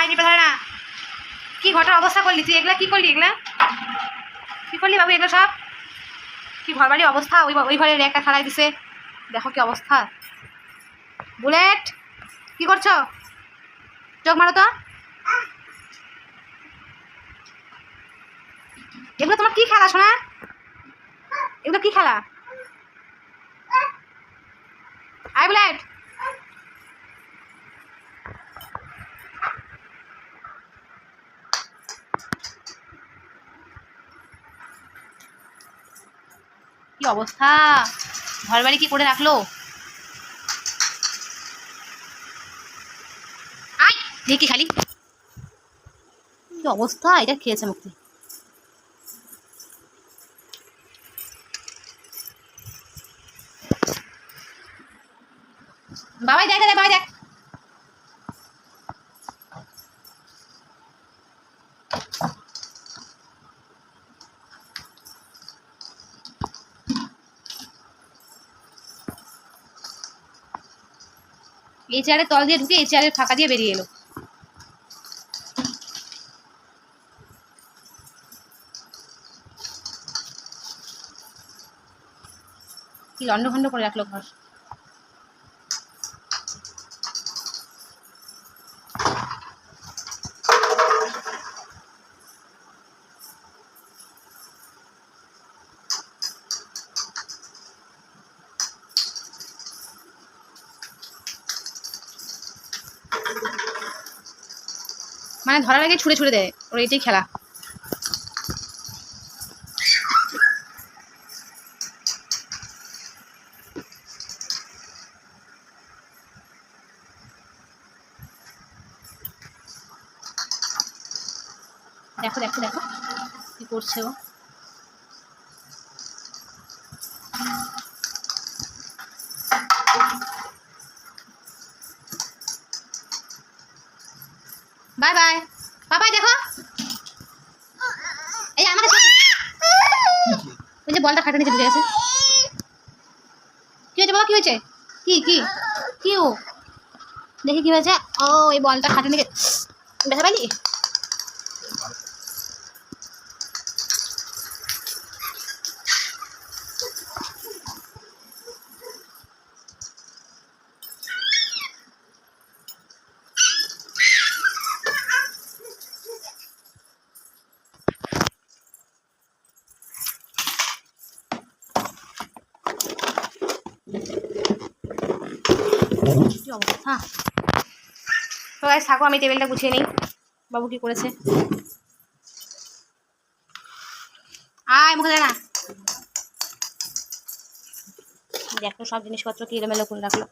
ভাই টিপে ধরে না। কি ঘরটার অবস্থা করলি তুই? এগুলা কি করলি? এগুলা কি করলি বাবু? এগুলো সব কি ঘর বাড়ির অবস্থা? ওই ঘরের একটা খাড়াই দিছে, দেখো কি অবস্থা। বুলেট কি করছো? চোখ মারো তো। এগুলো তোমার কি খেলা শোনা? এগুলো কি খেলা? আই বুলেট, কি অবস্থা, ঘর বাড়ি কি করে রাখলো। আই দেখি খালি কি অবস্থা। এটা খেয়েছে মুক্তি। বাবাই দেখ, বাবাই দেখ। এই চেয়ারের তল দিয়ে ঢুকে এই চেয়ারের ফাঁকা দিয়ে বেরিয়ে এলো। কি লন্ডভন্ড করে রাখলো ঘর। মানে ধরার আগে ছুঁড়ে ছুঁড়ে দেয়, ওর এটাই খেলা। দেখো দেখো দেখো কি করছে ও। বাই বাই বাবাই। দেখো এই আমাকে ওই যে বলটা খাটে নিচে ঢুকে গেছে। কি হয়েছে বাবা? কি হয়েছে? কি কি কি ও দেখি কি হয়েছে। ও এই বলটা খাটে নিচে ব্যথা পাইলি? কি অবস্থা। তো গাইস থাকো, আমি টেবিলটা গুছিয়ে নিই। বাবু কি করেছে? আয় মুখে দেয় না। দেখো সব জিনিসপত্র কি এলোমেলো করে রাখলো।